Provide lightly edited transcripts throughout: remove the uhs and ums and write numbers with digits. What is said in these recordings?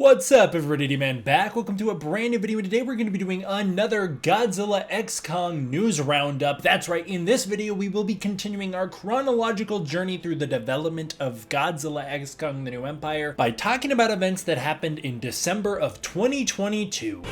What's up, everybody? D-Man back. Welcome to a brand new video. Today we're going to be doing another Godzilla x Kong news roundup. That's right, in this video we will be continuing our chronological journey through the development of Godzilla x Kong: The New Empire by talking about events that happened in December of 2022.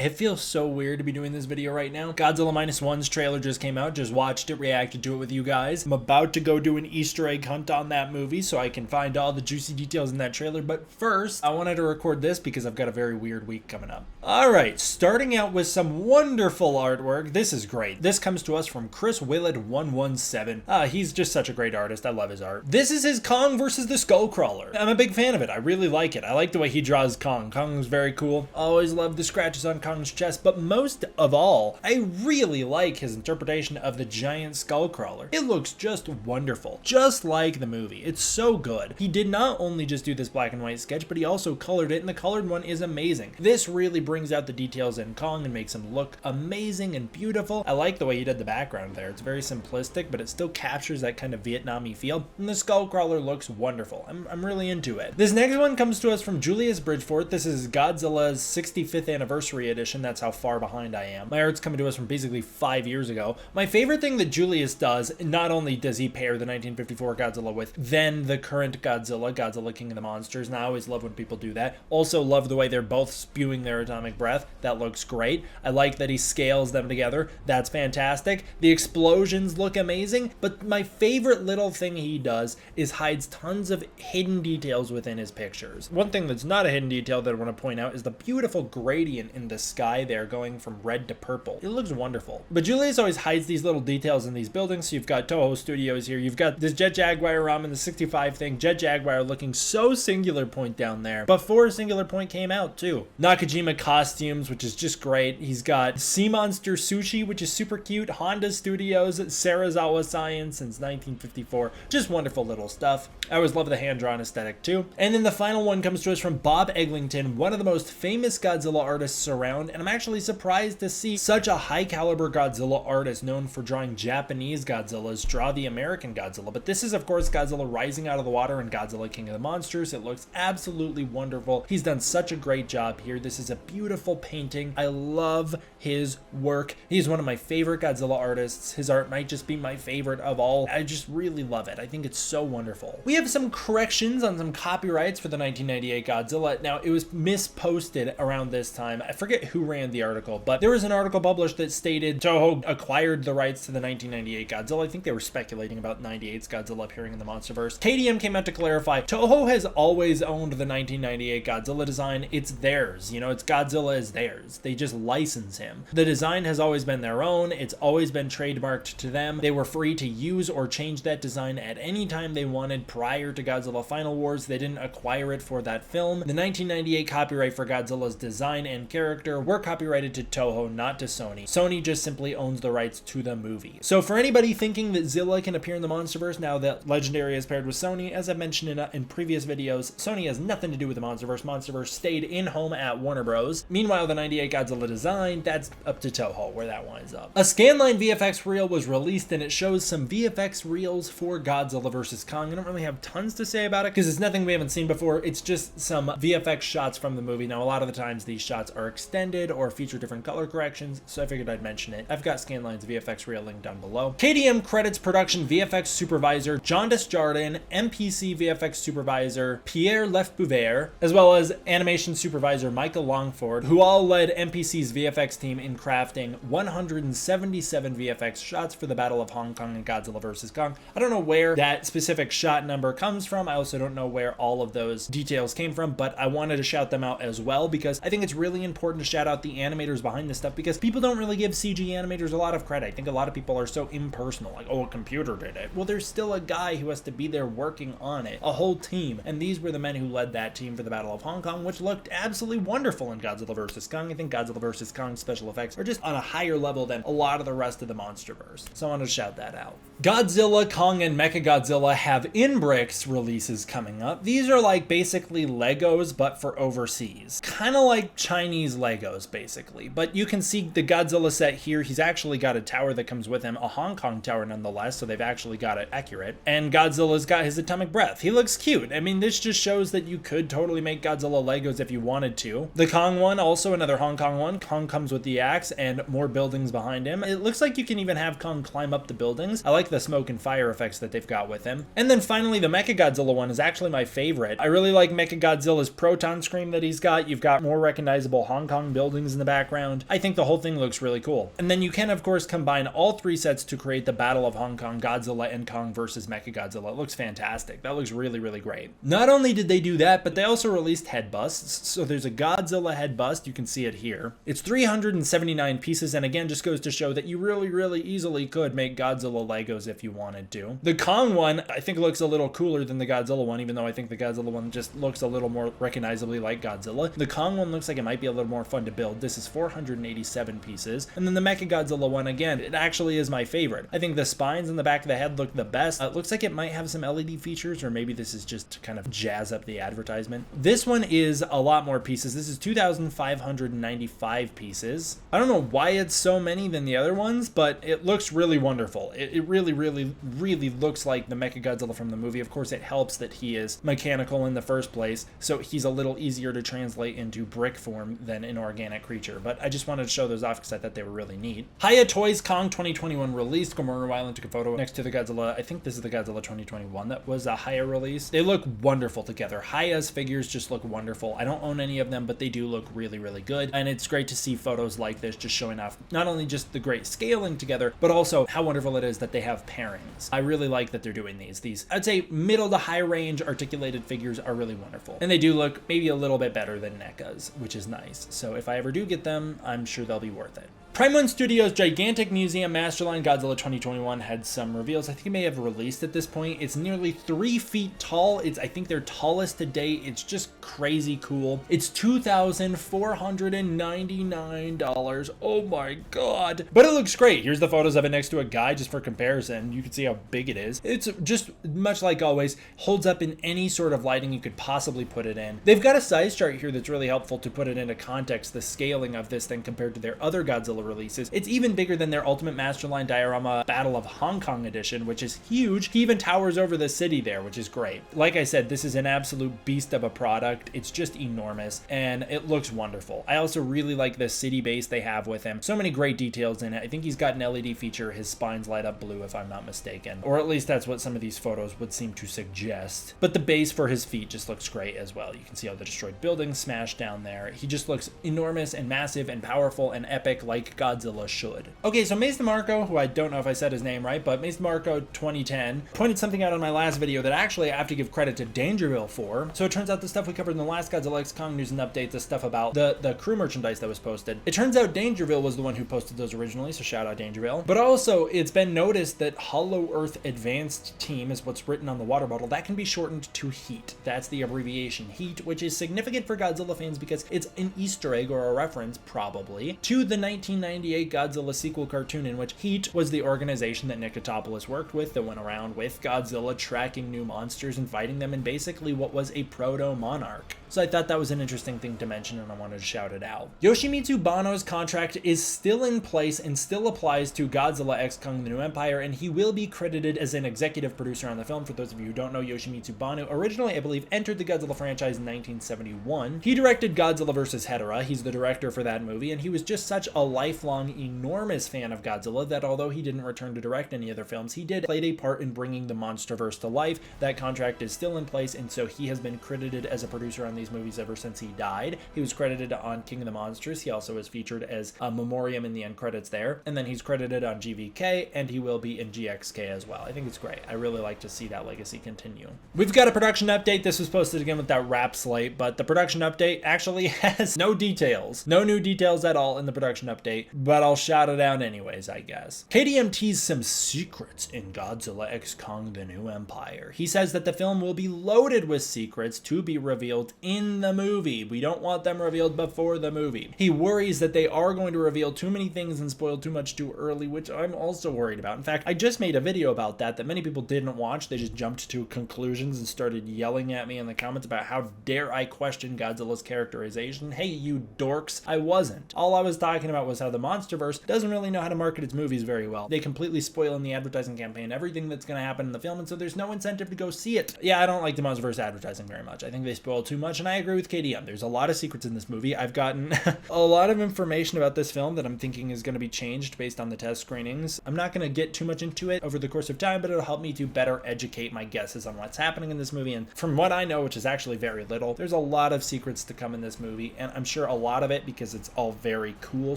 It feels so weird to be doing this video right now. Godzilla Minus One's trailer just came out, just watched it, reacted to it with you guys. I'm about to go do an Easter egg hunt on that movie so I can find all the juicy details in that trailer. But first, I wanted to record this because I've got a very weird week coming up. Alright, starting out with some wonderful artwork. This is great. This comes to us from Chris Willett117. He's just such a great artist. I love his art. This is his Kong versus the Skullcrawler. I'm a big fan of it. I really like it. I like the way he draws Kong. Kong's very cool. Always love the scratches on Kong's chest, but most of all, I really like his interpretation of the giant Skullcrawler. It looks just wonderful, just like the movie. It's so good. He did not only just do this black and white sketch, but he also colored it, and the colored one is amazing. This really brings out the details in Kong and makes him look amazing and beautiful. I like the way he did the background there. It's very simplistic, but it still captures that kind of Vietnam-y feel, and the Skullcrawler looks wonderful. I'm really into it. This next one comes to us from Julius Bridgefort. This is Godzilla's 65th anniversary edition. That's how far behind I am. My art's coming to us from basically 5 years ago. My favorite thing that Julius does, not only does he pair the 1954 Godzilla with then the current Godzilla, Godzilla King of the Monsters, and I always love when people do that. Also love the way they're both spewing their atomic breath. That looks great. I like that he scales them together. That's fantastic. The explosions look amazing, but my favorite little thing he does is hides tons of hidden details within his pictures. One thing that's not a hidden detail that I want to point out is the beautiful gradient in the sky there going from red to purple. It looks wonderful. But Julius always hides these little details in these buildings. So you've got Toho Studios here. You've got this Jet Jaguar ramen, the 65 thing. Jet Jaguar looking so Singular Point down there. Before Singular Point came out too. Nakajima Costumes, which is just great. He's got Sea Monster Sushi, which is super cute. Honda Studios, Sarazawa Science since 1954. Just wonderful little stuff. I always love the hand-drawn aesthetic too. And then the final one comes to us from Bob Eglinton, one of the most famous Godzilla artists around, and I'm actually surprised to see such a high-caliber Godzilla artist known for drawing Japanese Godzillas draw the American Godzilla. But this is, of course, Godzilla rising out of the water and Godzilla King of the Monsters. It looks absolutely wonderful. He's done such a great job here. This is a beautiful painting. I love his work. He's one of my favorite Godzilla artists. His art might just be my favorite of all. I just really love it. I think it's so wonderful. We have some corrections on some copyrights for the 1998 Godzilla. Now, it was misposted around this time. I forget who ran the article, but there was an article published that stated Toho acquired the rights to the 1998 Godzilla. I think they were speculating about 98's Godzilla appearing in the MonsterVerse. KDM came out to clarify, Toho has always owned the 1998 Godzilla design. It's theirs. You know, it's Godzilla is theirs. They just license him. The design has always been their own. It's always been trademarked to them. They were free to use or change that design at any time they wanted prior to Godzilla Final Wars. They didn't acquire it for that film. The 1998 copyright for Godzilla's design and character were copyrighted to Toho, not to Sony. Sony just simply owns the rights to the movie. So for anybody thinking that Zilla can appear in the MonsterVerse now that Legendary is paired with Sony, as I've mentioned in previous videos, Sony has nothing to do with the MonsterVerse. MonsterVerse stayed in home at Warner Bros. Meanwhile, the 98 Godzilla design, that's up to Toho where that winds up. A Scanline VFX reel was released and it shows some VFX reels for Godzilla vs. Kong. I don't really have tons to say about it because it's nothing we haven't seen before. It's just some VFX shots from the movie. Now, a lot of the times these shots are extended or feature different color corrections, so I figured I'd mention it. I've got Scanline's VFX reel linked down below. KDM credits production VFX supervisor John Desjardins, MPC VFX supervisor Pierre Lefbouver, as well as animation supervisor Michael Longford, who all led MPC's VFX team in crafting 177 VFX shots for the Battle of Hong Kong and Godzilla vs. Kong. I don't know where that specific shot number comes from. I also don't know where all of those details came from, but I wanted to shout them out as well because I think it's really important to shout out the animators behind this stuff, because people don't really give CG animators a lot of credit. I think a lot of people are so impersonal, like, oh, a computer did it. Well, there's still a guy who has to be there working on it, a whole team, and these were the men who led that team for the Battle of Hong Kong, which looked absolutely wonderful in Godzilla vs. Kong. I think Godzilla vs. Kong's special effects are just on a higher level than a lot of the rest of the MonsterVerse, so I wanted to shout that out. Godzilla, Kong, and Mechagodzilla have Inbrixx releases coming up. These are like basically Legos, but for overseas. Kind of like Chinese Legos, basically. But you can see the Godzilla set here. He's actually got a tower that comes with him, a Hong Kong tower nonetheless, so they've actually got it accurate. And Godzilla's got his atomic breath. He looks cute. I mean, this just shows that you could totally make Godzilla Legos if you wanted to. The Kong one, also another Hong Kong one. Kong comes with the axe and more buildings behind him. It looks like you can even have Kong climb up the buildings. I like the smoke and fire effects that they've got with him. And then finally, the Mechagodzilla one is actually my favorite. I really like Mechagodzilla's proton scream that he's got. You've got more recognizable Hong Kong buildings in the background. I think the whole thing looks really cool. And then you can, of course, combine all three sets to create the Battle of Hong Kong, Godzilla and Kong versus Mechagodzilla. It looks fantastic. That looks really, really great. Not only did they do that, but they also released head busts. So there's a Godzilla head bust. You can see it here. It's 379 pieces, and again, just goes to show that you really, really easily could make Godzilla Legos if you wanted to. The Kong one, I think, looks a little cooler than the Godzilla one, even though I think the Godzilla one just looks a little more recognizably like Godzilla. The Kong one looks like it might be a little more fun to build. This is 487 pieces. And then the Mechagodzilla one, again, it actually is my favorite. I think the spines in the back of the head look the best. It looks like it might have some LED features, or maybe this is just to kind of jazz up the advertisement. This one is a lot more pieces. This is 2,595 pieces. I don't know why it's so many than the other ones, but it looks really wonderful. It really, really, really looks like the Mechagodzilla from the movie. Of course, it helps that he is mechanical in the first place, so he's a little easier to translate into brick form than an organic creature. But I just wanted to show those off because I thought they were really neat. Hiya Toys Kong 2021 released. Gomorrah Island took a photo next to the Godzilla. I think this is the Godzilla 2021 that was a Hiya release. They look wonderful together. Hiya's figures just look wonderful. I don't own any of them, but they do look really, really good. And it's great to see photos like this just showing off not only just the great scaling together, but also how wonderful it is that they have pairings. I really like that they're doing these. I'd say middle to high range articulated figures are really wonderful. And they do look maybe a little bit better than NECA's, which is nice. So if I ever do get them, I'm sure they'll be worth it. Prime One Studios' gigantic museum Masterline Godzilla 2021 had some reveals. I think it may have released at this point. It's nearly 3 feet tall. It's, I think, their tallest to date. It's just crazy cool. It's $2,499. Oh my god. But it looks great. Here's the photos of it next to a guy just for comparison. You can see how big it is. It's just, much like always, holds up in any sort of lighting you could possibly put it in. They've got a size chart here that's really helpful to put it into context, the scaling of this thing compared to their other Godzilla releases. It's even bigger than their Ultimate Masterline Diorama Battle of Hong Kong edition, which is huge. He even towers over the city there, which is great. Like I said, this is an absolute beast of a product. It's just enormous, and it looks wonderful. I also really like the city base they have with him. So many great details in it. I think he's got an LED feature. His spines light up blue, if I'm not mistaken. Or at least that's what some of these photos would seem to suggest. But the base for his feet just looks great as well. You can see all the destroyed buildings smashed down there. He just looks enormous and massive and powerful and epic, like Godzilla should. Okay, so Mace DeMarco, who I don't know if I said his name right, but Mace DeMarco 2010 pointed something out on my last video that actually I have to give credit to Dangerville for. So it turns out the stuff we covered in the last Godzilla X Kong news and updates, the stuff about the crew merchandise that was posted. It turns out Dangerville was the one who posted those originally, so shout out Dangerville. But also, it's been noticed that Hollow Earth Advanced Team is what's written on the water bottle. That can be shortened to HEAT. That's the abbreviation HEAT, which is significant for Godzilla fans because it's an Easter egg or a reference, probably, to the 1998 Godzilla sequel cartoon in which HEAT was the organization that Nikotopoulos worked with that went around with Godzilla tracking new monsters and fighting them in basically what was a proto-Monarch. So I thought that was an interesting thing to mention and I wanted to shout it out. Yoshimitsu Banno's contract is still in place and still applies to Godzilla X Kong the New Empire, and he will be credited as an executive producer on the film. For those of you who don't know, Yoshimitsu Banno originally, I believe, entered the Godzilla franchise in 1971. He directed Godzilla vs. Hedorah. He's the director for that movie, and he was just such a lifelong lifelong, enormous fan of Godzilla that although he didn't return to direct any other films, he did play a part in bringing the MonsterVerse to life. That contract is still in place, and so he has been credited as a producer on these movies ever since he died. He was credited on King of the Monsters. He also was featured as a memoriam in the end credits there, and then he's credited on GVK, and he will be in GXK as well. I think it's great. I really like to see that legacy continue. We've got a production update. This was posted again with that wrap slate, but the production update actually has no details. No new details at all in the production update, but I'll shout it out anyways, I guess. KDM teased some secrets in Godzilla x Kong: The New Empire. He says that the film will be loaded with secrets to be revealed in the movie. We don't want them revealed before the movie. He worries that they are going to reveal too many things and spoil too much too early, which I'm also worried about. In fact, I just made a video about that many people didn't watch. They just jumped to conclusions and started yelling at me in the comments about how dare I question Godzilla's characterization. Hey, you dorks. I wasn't. All I was talking about was how the MonsterVerse doesn't really know how to market its movies very well. They completely spoil in the advertising campaign everything that's going to happen in the film, and so there's no incentive to go see it. Yeah, I don't like the MonsterVerse advertising very much. I think they spoil too much, and I agree with KDM. There's a lot of secrets in this movie. I've gotten a lot of information about this film that I'm thinking is going to be changed based on the test screenings. I'm not going to get too much into it over the course of time, but it'll help me to better educate my guesses on what's happening in this movie. And from what I know, which is actually very little, there's a lot of secrets to come in this movie, and I'm sure a lot of it, because it's all very cool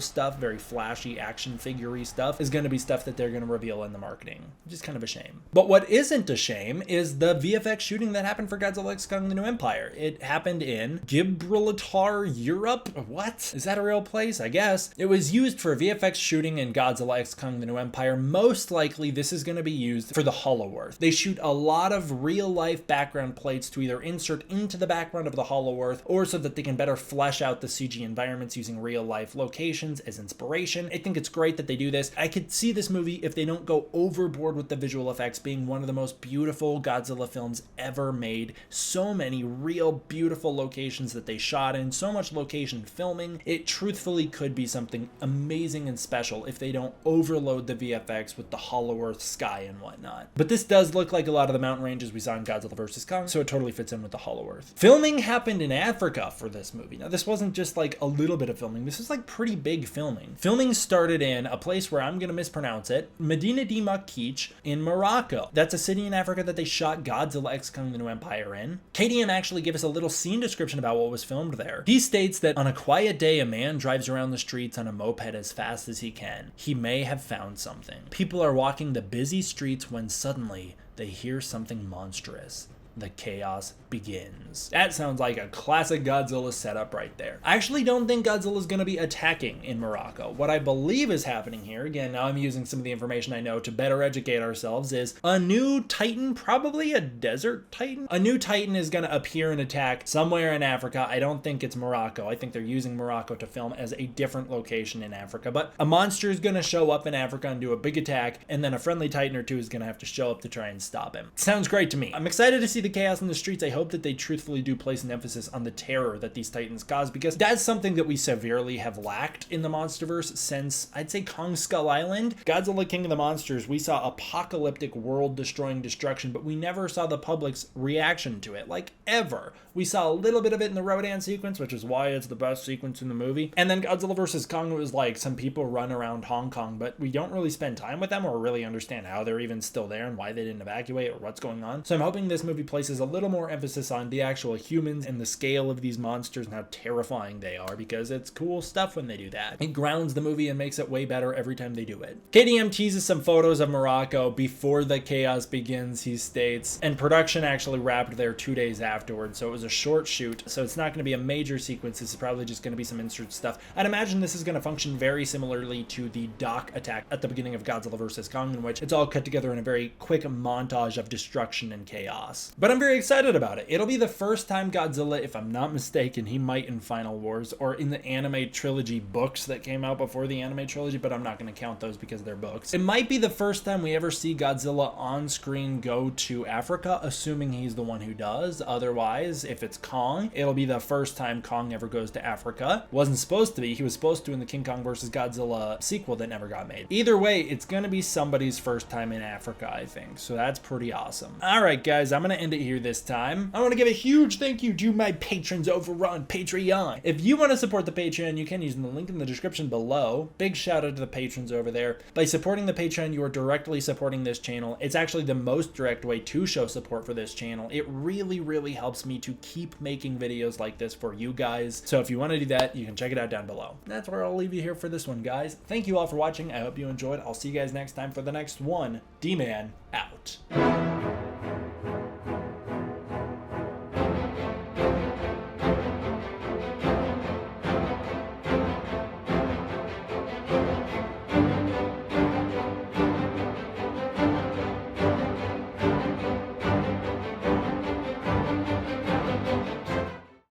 stuff, very flashy action figure-y stuff, is going to be stuff that they're going to reveal in the marketing, which is kind of a shame. But what isn't a shame is the VFX shooting that happened for Godzilla x Kong: The New Empire. It happened in Gibraltar, Europe? What? Is that a real place? I guess. It was used for VFX shooting in Godzilla x Kong: The New Empire. Most likely this is going to be used for the Hollow Earth. They shoot a lot of real-life background plates to either insert into the background of the Hollow Earth, or so that they can better flesh out the CG environments using real-life locations as inspiration. I think it's great that they do this. I could see this movie, if they don't go overboard with the visual effects, being one of the most beautiful Godzilla films ever made. So many real beautiful locations that they shot in, so much location filming. It truthfully could be something amazing and special if they don't overload the VFX with the Hollow Earth sky and whatnot. But this does look like a lot of the mountain ranges we saw in Godzilla vs. Kong, so it totally fits in with the Hollow Earth. Filming happened in Africa for this movie. Now, this wasn't just like a little bit of filming. This is like pretty big filming. Filming started in a place where I'm going to mispronounce it, Medina di Makich in Morocco. That's a city in Africa that they shot Godzilla x Kong: The New Empire in. KDM actually gave us a little scene description about what was filmed there. He states that on a quiet day, a man drives around the streets on a moped as fast as he can. He may have found something. People are walking the busy streets when suddenly they hear something monstrous. The chaos begins. That sounds like a classic Godzilla setup right there. I actually don't think Godzilla's going to be attacking in Morocco. What I believe is happening here, again, now I'm using some of the information I know to better educate ourselves, is a new Titan, probably a desert Titan. A new Titan is going to appear and attack somewhere in Africa. I don't think it's Morocco. I think they're using Morocco to film as a different location in Africa, but a monster is going to show up in Africa and do a big attack, and then a friendly Titan or two is going to have to show up to try and stop him. Sounds great to me. I'm excited to see the chaos in the streets. I hope that they truthfully do place an emphasis on the terror that these Titans cause, because that's something that we severely have lacked in the MonsterVerse since, I'd say, Kong Skull Island. Godzilla King of the Monsters, we saw apocalyptic world-destroying destruction, but we never saw the public's reaction to it, like, ever. We saw a little bit of it in the Rodan sequence, which is why it's the best sequence in the movie. And then Godzilla vs. Kong was like, some people run around Hong Kong, but we don't really spend time with them or really understand how they're even still there and why they didn't evacuate or what's going on. So I'm hoping this movie places a little more emphasis on the actual humans and the scale of these monsters and how terrifying they are, because it's cool stuff when they do that. It grounds the movie and makes it way better every time they do it. KDM teases some photos of Morocco before the chaos begins, he states, and production actually wrapped there 2 days afterwards, so it was a short shoot, so it's not going to be a major sequence. This is probably just going to be some insert stuff. I'd imagine this is going to function very similarly to the dock attack at the beginning of Godzilla vs. Kong, in which it's all cut together in a very quick montage of destruction and chaos. But I'm very excited about it. It'll be the first time Godzilla, if I'm not mistaken, he might in Final Wars or in the anime trilogy books that came out before the anime trilogy, but I'm not going to count those because they're books. It might be the first time we ever see Godzilla on screen go to Africa, assuming he's the one who does. Otherwise, if it's Kong, it'll be the first time Kong ever goes to Africa. Wasn't supposed to be. He was supposed to in the King Kong vs. Godzilla sequel that never got made. Either way, it's going to be somebody's first time in Africa, I think. So that's pretty awesome. All right, guys, I'm going to end end it here this time. I want to give a huge thank you to my patrons over on Patreon. If you want to support the Patreon, you can use the link in the description below. Big shout out to the patrons over there. By supporting the Patreon, you are directly supporting this channel. It's actually the most direct way to show support for this channel. It really, really helps me to keep making videos like this for you guys. So if you want to do that, you can check it out down below. That's where I'll leave you here for this one, guys. Thank you all for watching. I hope you enjoyed. I'll see you guys next time for the next one. D-Man out.